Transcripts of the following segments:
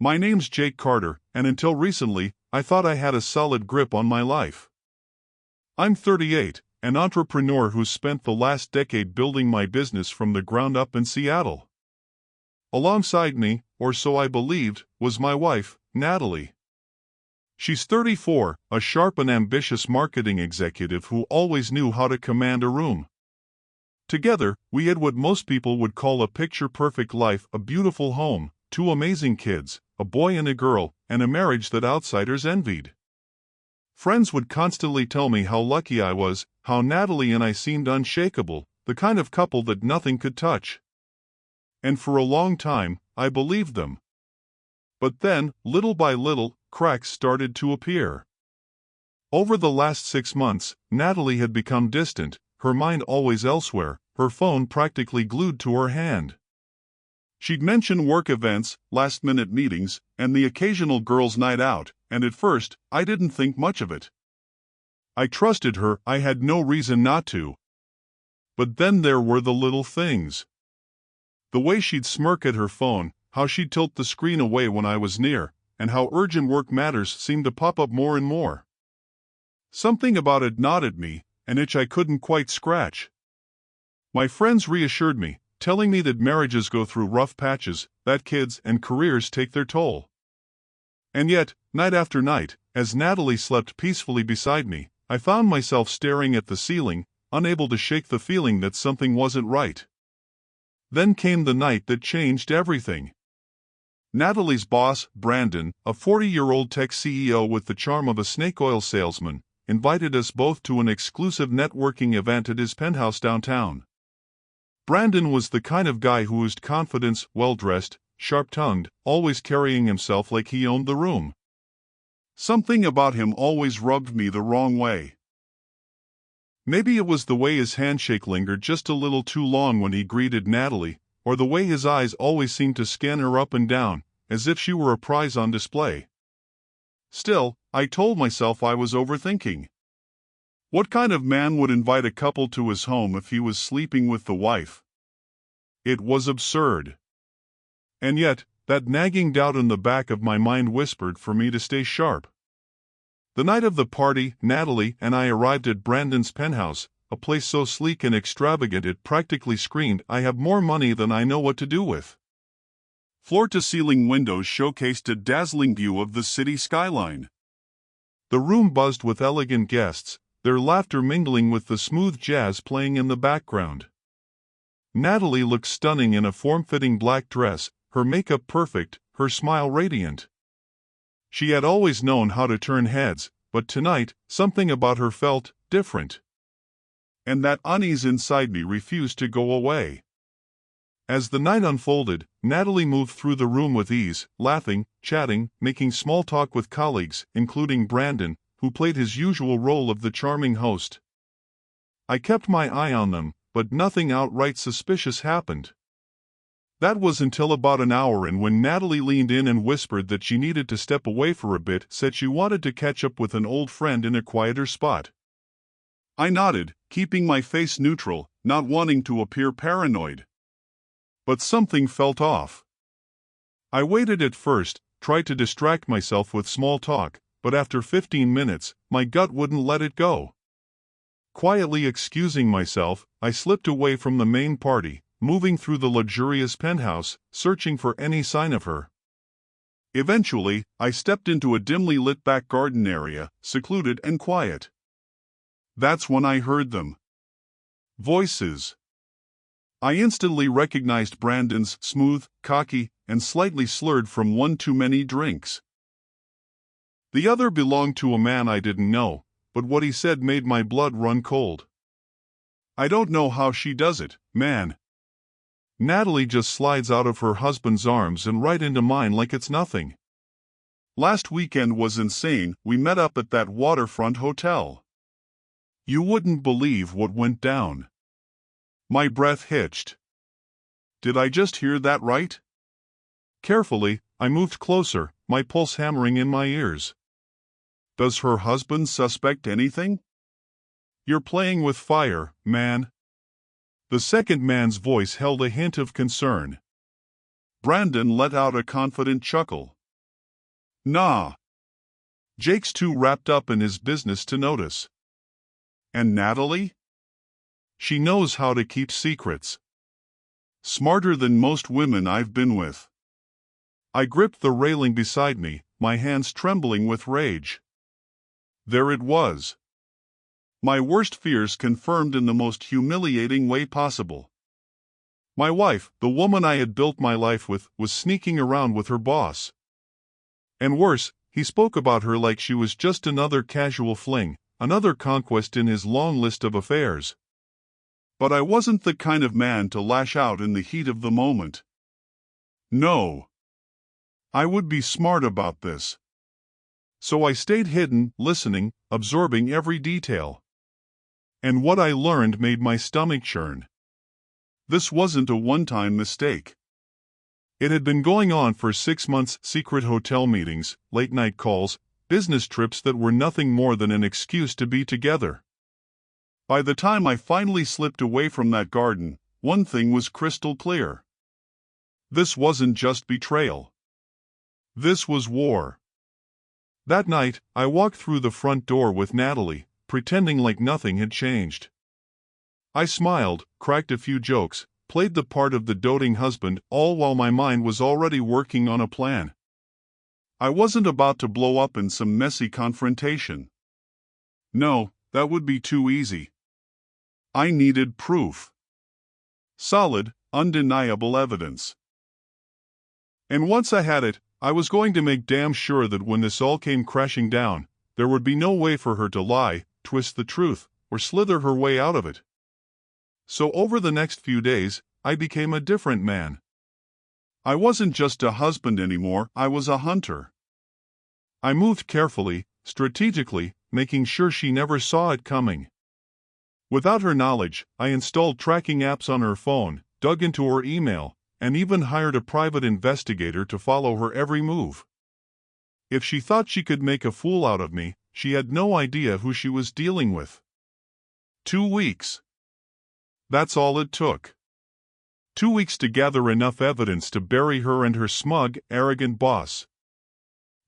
My name's Jake Carter, and until recently, I thought I had a solid grip on my life. I'm 38, an entrepreneur who's spent the last decade building my business from the ground up in Seattle. Alongside me, or so I believed, was my wife, Natalie. She's 34, a sharp and ambitious marketing executive who always knew how to command a room. Together, we had what most people would call a picture-perfect life, a beautiful home, 2 amazing kids, a boy and a girl, and a marriage that outsiders envied. Friends would constantly tell me how lucky I was, how Natalie and I seemed unshakable, the kind of couple that nothing could touch. And for a long time, I believed them. But then, little by little, cracks started to appear. Over the last 6 months, Natalie had become distant, her mind always elsewhere, her phone practically glued to her hand. She'd mention work events, last-minute meetings, and the occasional girls' night out, and at first, I didn't think much of it. I trusted her, I had no reason not to. But then there were the little things. The way she'd smirk at her phone, how she'd tilt the screen away when I was near, and how urgent work matters seemed to pop up more and more. Something about it gnawed at me, an itch I couldn't quite scratch. My friends reassured me, telling me that marriages go through rough patches, that kids and careers take their toll. And yet, night after night, as Natalie slept peacefully beside me, I found myself staring at the ceiling, unable to shake the feeling that something wasn't right. Then came the night that changed everything. Natalie's boss, Brandon, a 40-year-old tech CEO with the charm of a snake oil salesman, invited us both to an exclusive networking event at his penthouse downtown. Brandon was the kind of guy who oozed confidence, well-dressed, sharp-tongued, always carrying himself like he owned the room. Something about him always rubbed me the wrong way. Maybe it was the way his handshake lingered just a little too long when he greeted Natalie, or the way his eyes always seemed to scan her up and down, as if she were a prize on display. Still, I told myself I was overthinking. What kind of man would invite a couple to his home if he was sleeping with the wife? It was absurd. And yet, that nagging doubt in the back of my mind whispered for me to stay sharp. The night of the party, Natalie and I arrived at Brandon's penthouse, a place so sleek and extravagant it practically screamed, "I have more money than I know what to do with." Floor-to-ceiling windows showcased a dazzling view of the city skyline. The room buzzed with elegant guests, their laughter mingling with the smooth jazz playing in the background. Natalie looked stunning in a form-fitting black dress, her makeup perfect, her smile radiant. She had always known how to turn heads, but tonight, something about her felt different. And that unease inside me refused to go away. As the night unfolded, Natalie moved through the room with ease, laughing, chatting, making small talk with colleagues, including Brandon, who played his usual role of the charming host. I kept my eye on them, but nothing outright suspicious happened. That was until about an hour in when Natalie leaned in and whispered that she needed to step away for a bit, said she wanted to catch up with an old friend in a quieter spot. I nodded, keeping my face neutral, not wanting to appear paranoid. But something felt off. I waited at first, tried to distract myself with small talk, but after 15 minutes, my gut wouldn't let it go. Quietly excusing myself, I slipped away from the main party, moving through the luxurious penthouse, searching for any sign of her. Eventually, I stepped into a dimly lit back garden area, secluded and quiet. That's when I heard them. Voices. I instantly recognized Brandon's, smooth, cocky, and slightly slurred from one too many drinks. The other belonged to a man I didn't know, but what he said made my blood run cold. "I don't know how she does it, man. Natalie just slides out of her husband's arms and right into mine like it's nothing. Last weekend was insane, we met up at that waterfront hotel. You wouldn't believe what went down." My breath hitched. Did I just hear that right? Carefully, I moved closer, my pulse hammering in my ears. Does her husband suspect anything? You're playing with fire, man. The second man's voice held a hint of concern. Brandon let out a confident chuckle. Nah. Jake's too wrapped up in his business to notice. And Natalie? She knows how to keep secrets. Smarter than most women I've been with. I gripped the railing beside me, my hands trembling with rage. There it was. My worst fears confirmed in the most humiliating way possible. My wife, the woman I had built my life with, was sneaking around with her boss. And worse, he spoke about her like she was just another casual fling, another conquest in his long list of affairs. But I wasn't the kind of man to lash out in the heat of the moment. No. I would be smart about this. So I stayed hidden, listening, absorbing every detail. And what I learned made my stomach churn. This wasn't a one-time mistake. It had been going on for 6 months: secret hotel meetings, late-night calls, business trips that were nothing more than an excuse to be together. By the time I finally slipped away from that garden, one thing was crystal clear. This wasn't just betrayal. This was war. That night, I walked through the front door with Natalie, pretending like nothing had changed. I smiled, cracked a few jokes, played the part of the doting husband, all while my mind was already working on a plan. I wasn't about to blow up in some messy confrontation. No, that would be too easy. I needed proof. Solid, undeniable evidence. And once I had it, I was going to make damn sure that when this all came crashing down, there would be no way for her to lie, twist the truth, or slither her way out of it. So over the next few days, I became a different man. I wasn't just a husband anymore, I was a hunter. I moved carefully, strategically, making sure she never saw it coming. Without her knowledge, I installed tracking apps on her phone, dug into her email, and even hired a private investigator to follow her every move. If she thought she could make a fool out of me, she had no idea who she was dealing with. 2 weeks. That's all it took. 2 weeks to gather enough evidence to bury her and her smug, arrogant boss.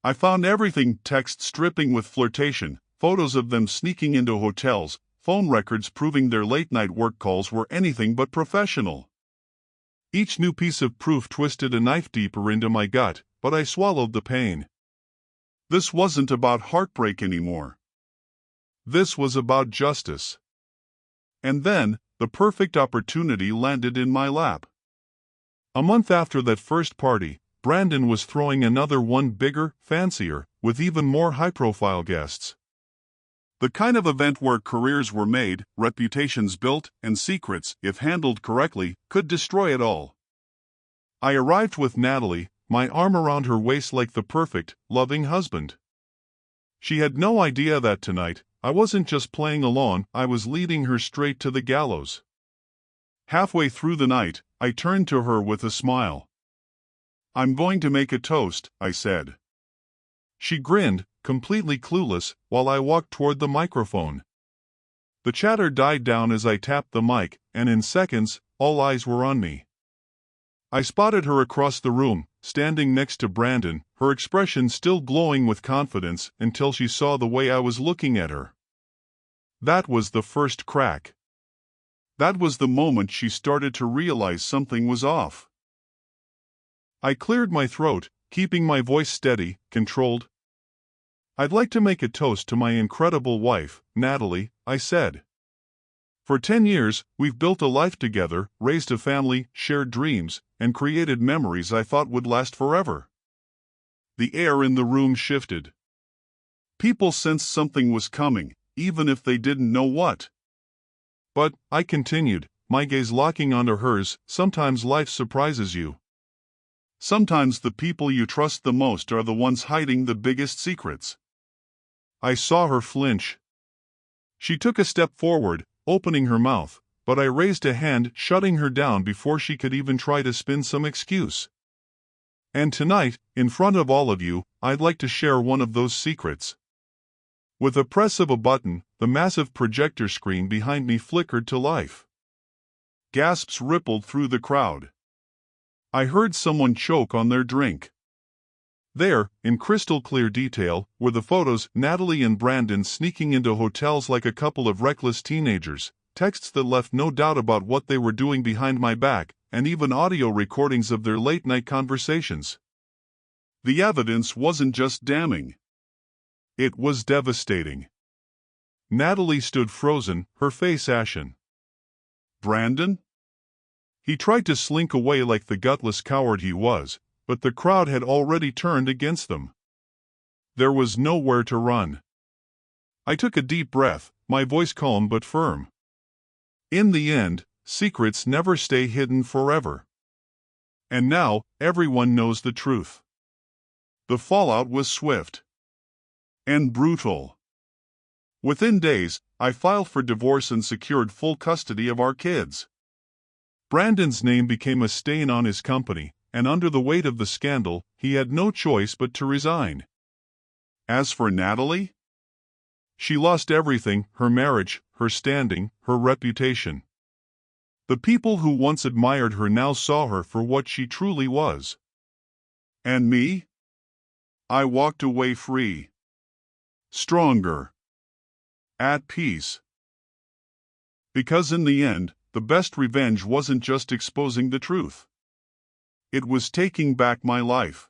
I found everything: texts dripping with flirtation, photos of them sneaking into hotels, phone records proving their late-night work calls were anything but professional. Each new piece of proof twisted a knife deeper into my gut, but I swallowed the pain. This wasn't about heartbreak anymore. This was about justice. And then, the perfect opportunity landed in my lap. A month after that first party, Brandon was throwing another one, bigger, fancier, with even more high-profile guests. The kind of event where careers were made, reputations built, and secrets, if handled correctly, could destroy it all. I arrived with Natalie, my arm around her waist like the perfect, loving husband. She had no idea that tonight, I wasn't just playing along, I was leading her straight to the gallows. Halfway through the night, I turned to her with a smile. "I'm going to make a toast," I said. She grinned, completely clueless, while I walked toward the microphone. The chatter died down as I tapped the mic, and in seconds, all eyes were on me. I spotted her across the room, standing next to Brandon, her expression still glowing with confidence until she saw the way I was looking at her. That was the first crack. That was the moment she started to realize something was off. I cleared my throat, keeping my voice steady, controlled. "I'd like to make a toast to my incredible wife, Natalie," I said. "For 10 years, we've built a life together, raised a family, shared dreams, and created memories I thought would last forever." The air in the room shifted. People sensed something was coming, even if they didn't know what. "But," I continued, my gaze locking onto hers, "sometimes life surprises you. Sometimes the people you trust the most are the ones hiding the biggest secrets." I saw her flinch. She took a step forward, opening her mouth, but I raised a hand, shutting her down before she could even try to spin some excuse. "And tonight, in front of all of you, I'd like to share one of those secrets." With a press of a button, the massive projector screen behind me flickered to life. Gasps rippled through the crowd. I heard someone choke on their drink. There, in crystal clear detail, were the photos, Natalie and Brandon sneaking into hotels like a couple of reckless teenagers, texts that left no doubt about what they were doing behind my back, and even audio recordings of their late-night conversations. The evidence wasn't just damning. It was devastating. Natalie stood frozen, her face ashen. Brandon? He tried to slink away like the gutless coward he was, but the crowd had already turned against them. There was nowhere to run. I took a deep breath, my voice calm but firm. In the end, secrets never stay hidden forever. And now, everyone knows the truth. The fallout was swift and brutal. Within days, I filed for divorce and secured full custody of our kids. Brandon's name became a stain on his company, and under the weight of the scandal, he had no choice but to resign. As for Natalie, she lost everything: her marriage, her standing, her reputation. The people who once admired her now saw her for what she truly was. And me? I walked away free, stronger, at peace. Because in the end, the best revenge wasn't just exposing the truth. It was taking back my life.